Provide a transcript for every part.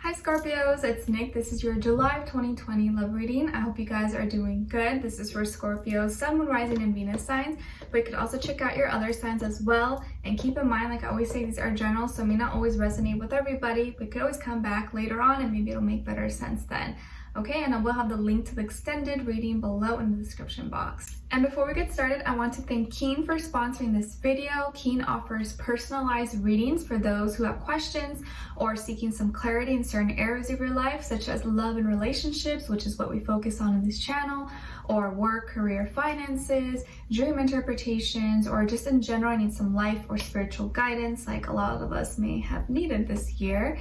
Hi Scorpios, it's Nick. This is your July 2020 love reading. I hope you guys are doing good. This is for Scorpios, Sun, Moon, Rising, and Venus signs, but you could also check out your other signs as well. And keep in mind, like I always say, these are general, so it may not always resonate with everybody, but could always come back later on and maybe it'll make better sense then. Okay, and I will have the link to the extended reading below in the description box. And before we get started, I want to thank Keen for sponsoring this video. Keen offers personalized readings for those who have questions or seeking some clarity in certain areas of your life, such as love and relationships, which is what we focus on in this channel, or work, career, finances, dream interpretations, or just in general, I need some life or spiritual guidance like a lot of us may have needed this year.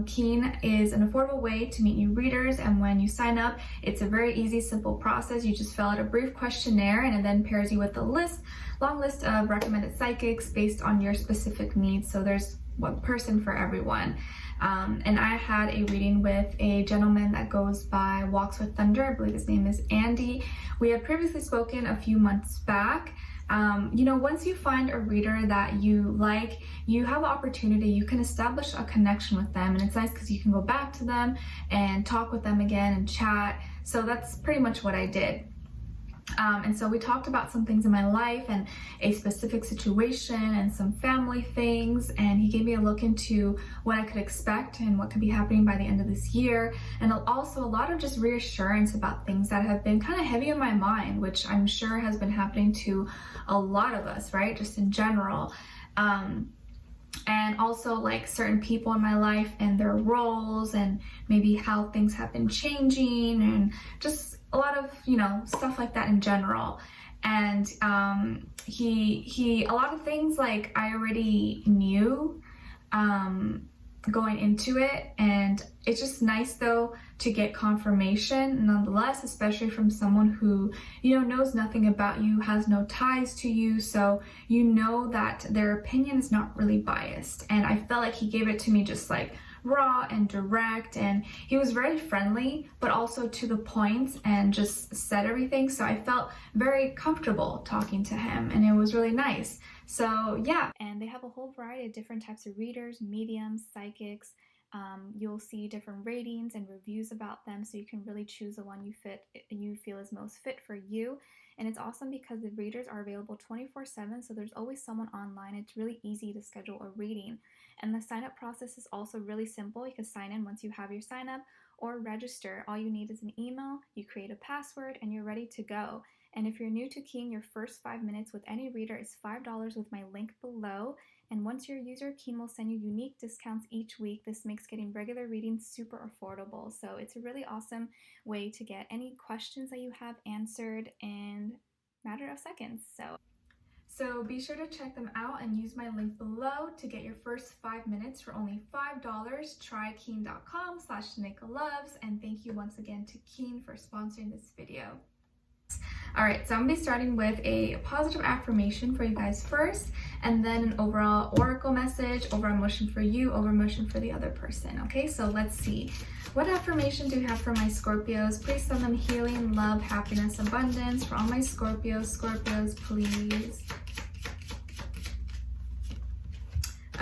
Keen is an affordable way to meet new readers, and when you sign up, it's a very easy, simple process. You just fill out a brief questionnaire and it then pairs you with a long list of recommended psychics based on your specific needs. So there's one person for everyone. And I had a reading with a gentleman that goes by Walks with Thunder. I believe his name is Andy. We had previously spoken a few months back. Once you find a reader that you like, you have the opportunity, you can establish a connection with them, and it's nice because you can go back to them and talk with them again and chat. So that's pretty much what I did. And so we talked about some things in my life and a specific situation and some family things, and he gave me a look into what I could expect and what could be happening by the end of this year, and also a lot of just reassurance about things that have been kind of heavy in my mind, which I'm sure has been happening to a lot of us, right? Just in general. And also like certain people in my life and their roles and maybe how things have been changing and just a lot of, stuff like that in general. And he a lot of things like I already knew going into it, and it's just nice though to get confirmation nonetheless, especially from someone who knows nothing about you, has no ties to you, so that their opinion is not really biased. And I felt like he gave it to me just like raw and direct, and he was very friendly but also to the point and just said everything, so I felt very comfortable talking to him, and it was really nice. So yeah, and they have a whole variety of different types of readers, mediums, psychics. You'll see different ratings and reviews about them, so you can really choose the one you feel is most fit for you. And it's awesome because the readers are available 24/7, so there's always someone online. It's really easy to schedule a reading. And the sign-up process is also really simple. You can sign in once you have your sign-up or register. All you need is an email, you create a password, and you're ready to go. And if you're new to Keen, your first 5 minutes with any reader is $5 with my link below. And once you're a user, Keen will send you unique discounts each week. This makes getting regular readings super affordable. So it's a really awesome way to get any questions that you have answered in a matter of seconds. So be sure to check them out and use my link below to get your first 5 minutes for only $5. Try keen.com/Nicloves, and thank you once again to Keen for sponsoring this video. Alright, so I'm going to be starting with a positive affirmation for you guys first, and then an overall oracle message, overall emotion for you, overall emotion for the other person. Okay, so let's see. What affirmation do we have for my Scorpios? Please send them healing, love, happiness, abundance for all my Scorpios. Scorpios, please.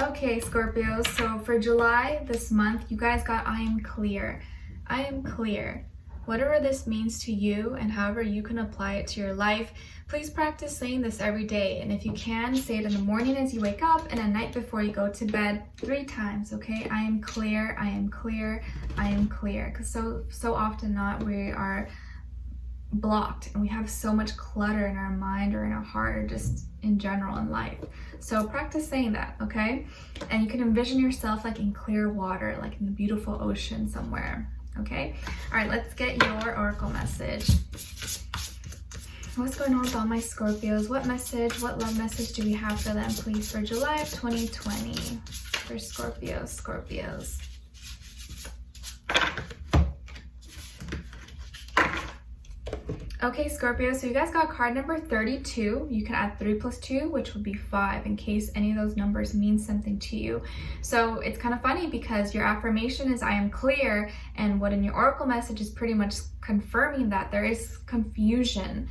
Okay, Scorpios, so for July this month, you guys got I am clear. I am clear. Whatever this means to you and however you can apply it to your life, please practice saying this every day. And if you can, say it in the morning as you wake up and at night before you go to bed 3 times, okay? I am clear, I am clear, I am clear. Because so often we are blocked and we have so much clutter in our mind or in our heart or just in general in life. So practice saying that, okay? And you can envision yourself like in clear water, like in the beautiful ocean somewhere. Okay, all right, let's get your oracle message. What's going on with all my Scorpios? What love message do we have for them, please, for July of 2020 for Scorpios? Okay, Scorpio, so you guys got card number 32. You can add 3 plus 2, which would be 5, in case any of those numbers mean something to you. So it's kind of funny because your affirmation is I am clear, and what in your oracle message is pretty much confirming that there is confusion.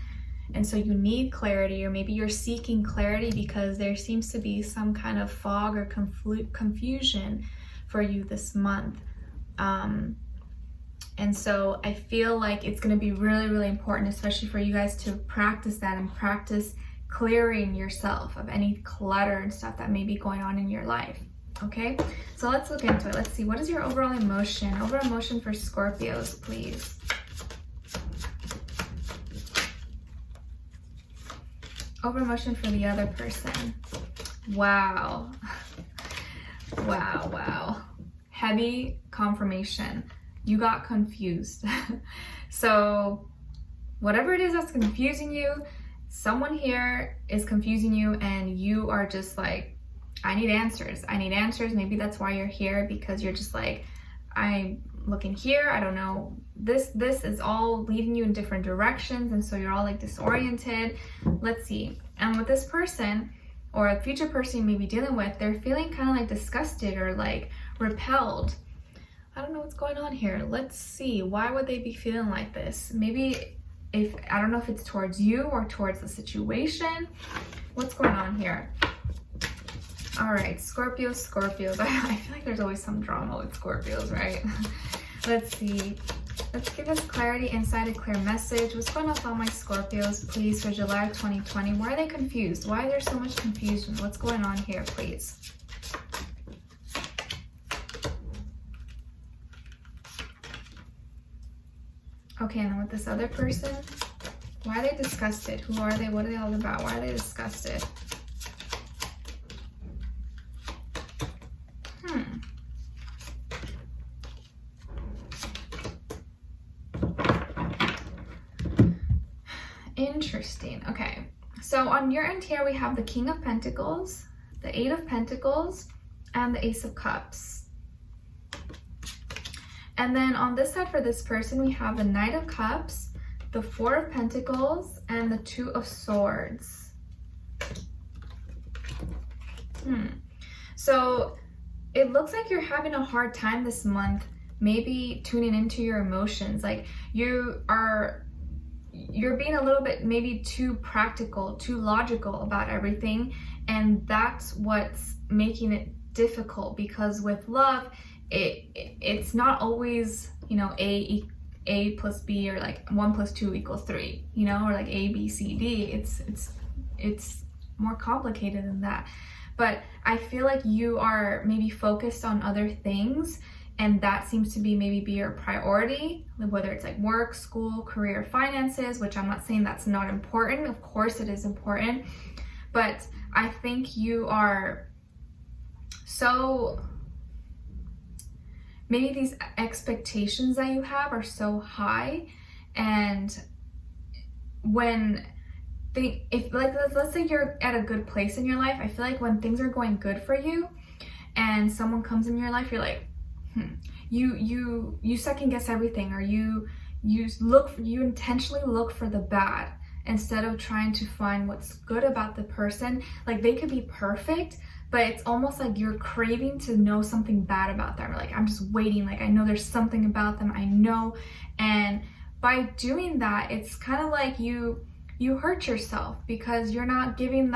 And so you need clarity, or maybe you're seeking clarity because there seems to be some kind of fog or confusion for you this month. And so I feel like it's going to be really, really important, especially for you guys, to practice that and practice clearing yourself of any clutter and stuff that may be going on in your life. Okay, so let's look into it. Let's see, what is your overall emotion? Overall emotion for Scorpios, please. Overall emotion for the other person. Wow. Wow, wow. Heavy confirmation. You got confused. So whatever it is that's confusing you, someone here is confusing you, and you are just like, I need answers. I need answers. Maybe that's why you're here, because you're just like, I'm looking here. I don't know. This is all leading you in different directions. And so you're all like disoriented. Let's see. And with this person, or a future person you may be dealing with, they're feeling kind of like disgusted or like repelled. I don't know what's going on here. Let's see. Why would they be feeling like this? Maybe I don't know if it's towards you or towards the situation. What's going on here? All right, Scorpios. I feel like there's always some drama with Scorpios, right? Let's see. Let's give us clarity, insight, a clear message. What's going on with all my Scorpios, please, for July 2020? Why are they confused? Why is there so much confusion? What's going on here, please? Okay, and then with this other person, why are they disgusted? Who are they? What are they all about? Why are they disgusted? Interesting. Okay, so on your end here, we have the King of Pentacles, the Eight of Pentacles, and the Ace of Cups. And then on this side for this person, we have the Knight of Cups, the Four of Pentacles, and the Two of Swords. So it looks like you're having a hard time this month, maybe tuning into your emotions. Like you're being a little bit maybe too practical, too logical about everything. And that's what's making it difficult, because with love, it's not always, you know, A plus B, or like 1 + 2 = 3, you know, or like A, B, C, D. It's more complicated than that. But I feel like you are maybe focused on other things, and that seems to be your priority, whether it's like work, school, career, finances, which I'm not saying that's not important. Of course it is important. But I think you are so, maybe these expectations that you have are so high, and let's say you're at a good place in your life, I feel like when things are going good for you and someone comes in your life, you're like, you second guess everything, or you intentionally look for the bad instead of trying to find what's good about the person. Like they could be perfect, but it's almost like you're craving to know something bad about them. Like, I'm just waiting, like I know there's something about them, I know. And by doing that, it's kind of like you hurt yourself, because you're not giving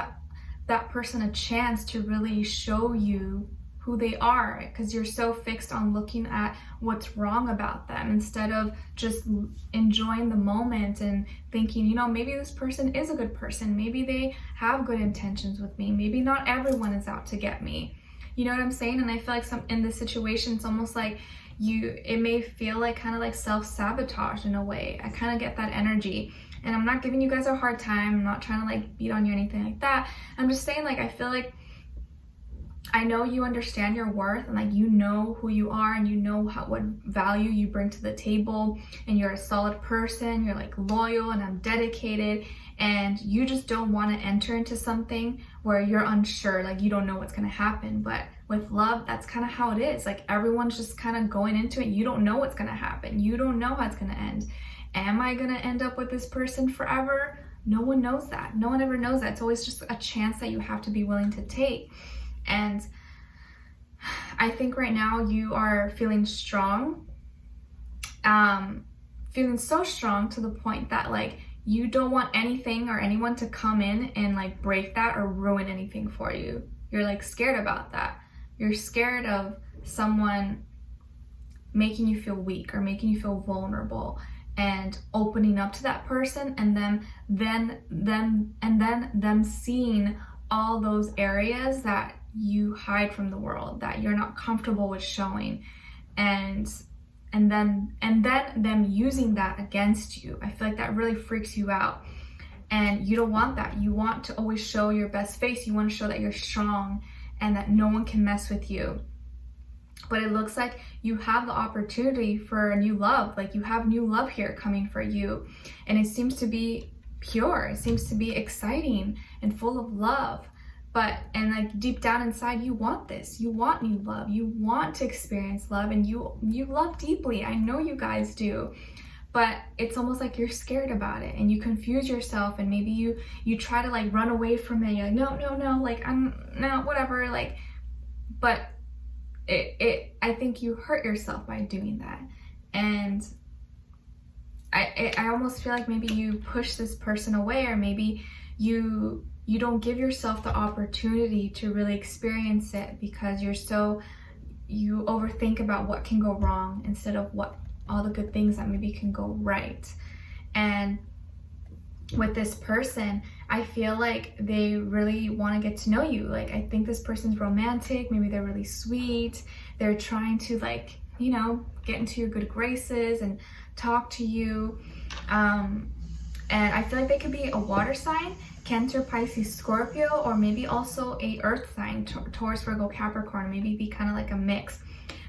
that person a chance to really show you who they are, because you're so fixed on looking at what's wrong about them instead of just enjoying the moment and thinking, you know, maybe this person is a good person, maybe they have good intentions with me, maybe not everyone is out to get me. You know what I'm saying? And I feel like in this situation, it's almost like it may feel like kind of like self-sabotage in a way. I kind of get that energy. And I'm not giving you guys a hard time, I'm not trying to like beat on you or anything like that. I'm just saying, like, I feel like I know you understand your worth, and like you know who you are, and you know what value you bring to the table, and you're a solid person, you're like loyal, and I'm dedicated, and you just don't want to enter into something where you're unsure, like you don't know what's going to happen. But with love, that's kind of how it is. Like everyone's just kind of going into it. You don't know what's going to happen. You don't know how it's going to end. Am I going to end up with this person forever? No one knows that. No one ever knows that. It's always just a chance that you have to be willing to take. And I think right now you are feeling strong, feeling so strong to the point that like you don't want anything or anyone to come in and like break that or ruin anything for you. You're like scared about that. You're scared of someone making you feel weak or making you feel vulnerable, and opening up to that person, and then them seeing all those areas that you hide from the world, that you're not comfortable with showing, and then them using that against you. I feel like that really freaks you out, and you don't want that. You want to always show your best face. You want to show that you're strong and that no one can mess with you. But it looks like you have the opportunity for a new love. Like, you have new love here coming for you, and it seems to be pure. It seems to be exciting and full of love. And like deep down inside, you want this. You want new love. You want to experience love, and you love deeply. I know you guys do. But it's almost like you're scared about it, and you confuse yourself, and maybe you try to like run away from it. You're like, no, like no, whatever. Like, but I think you hurt yourself by doing that. And I almost feel like maybe you push this person away, or maybe you don't give yourself the opportunity to really experience it, because you overthink about what can go wrong instead of what all the good things that maybe can go right. And with this person, I feel like they really want to get to know you. Like, I think this person's romantic. Maybe they're really sweet. They're trying to, like, you know, get into your good graces and talk to you. And I feel like they could be a water sign, Cancer, Pisces, Scorpio, or maybe also a earth sign, Taurus, Virgo, Capricorn. Maybe be kind of like a mix.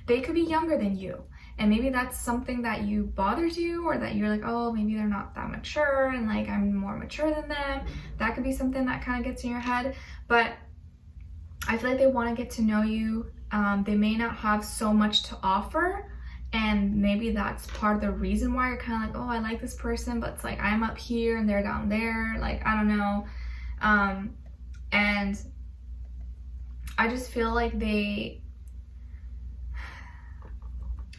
They could be younger than you, and maybe that's something that bothers you, or that you're like, oh, maybe they're not that mature, and like I'm more mature than them. That could be something that kind of gets in your head. But I feel like they want to get to know you. They may not have so much to offer, and maybe that's part of the reason why you're kind of like, oh, I like this person, but it's like I'm up here and they're down there. Like, I don't know. And I just feel like they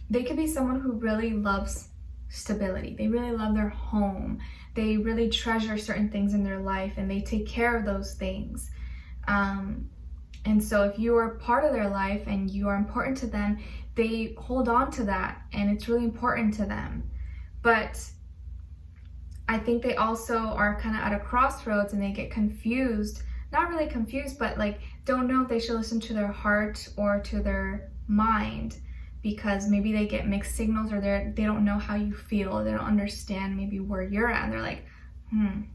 could be someone who really loves stability. They really love their home. They really treasure certain things in their life, and they take care of those things. And so if you are part of their life and you are important to them, they hold on to that, and it's really important to them. But I think they also are kind of at a crossroads, and they get confused. Not really confused, but like don't know if they should listen to their heart or to their mind, because maybe they get mixed signals, or they don't know how you feel. They don't understand maybe where you're at, and they're like,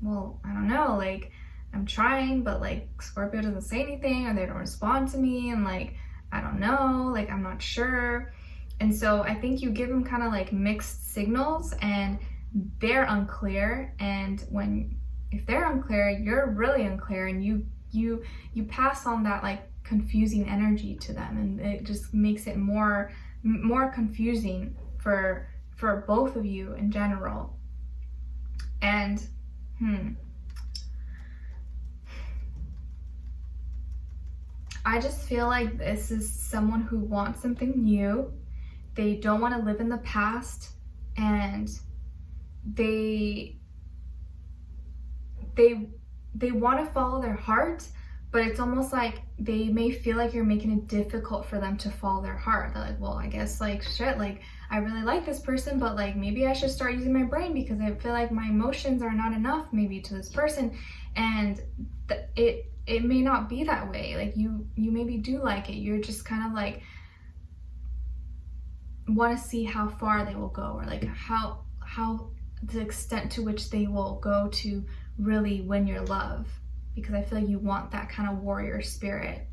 well, I don't know, like I'm trying, but like Scorpio doesn't say anything, or they don't respond to me, and like I don't know, like I'm not sure. And so I think you give them kind of like mixed signals, and they're unclear. And if they're unclear, you're really unclear, and you pass on that like confusing energy to them, and it just makes it more confusing for both of you in general. And I just feel like this is someone who wants something new. They don't want to live in the past, and they want to follow their heart, but it's almost like they may feel like you're making it difficult for them to follow their heart. They're like, well, I guess like shit, like I really like this person, but like maybe I should start using my brain, because I feel like my emotions are not enough maybe to this person. And it may not be that way. Like you maybe do like it. You're just kind of like want to see how far they will go, or like how the extent to which they will go to really win your love, because I feel like you want that kind of warrior spirit.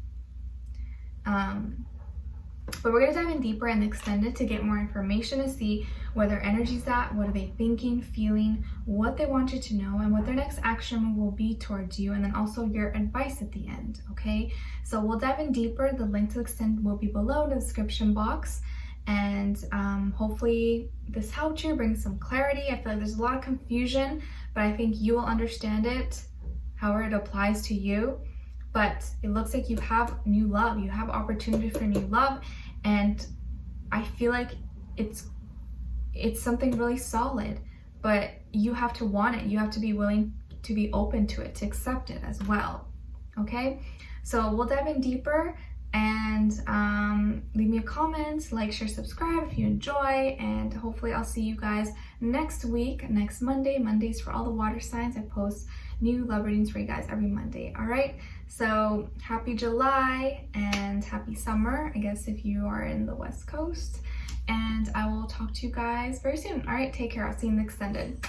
But we're going to dive in deeper and extend it to get more information, to see where their energy's at, what are they thinking, feeling, what they want you to know, and what their next action will be towards you, and then also your advice at the end, okay? So we'll dive in deeper. The link to extend will be below in the description box, and hopefully this helped you bring some clarity. I feel like there's a lot of confusion, but I think you will understand it however it applies to you. But it looks like you have new love. You have opportunity for new love, and I feel like it's something really solid, but you have to want it. You have to be willing to be open to it, to accept it as well. Okay, so we'll dive in deeper And leave me a comment, like, share, subscribe if you enjoy, and hopefully I'll see you guys next week, next Monday. Mondays for all the water signs. I post new love readings for you guys every Monday. All right, so happy July and happy summer, I guess, if you are in the West Coast, and I will talk to you guys very soon. All right, take care. I'll see you in the extended.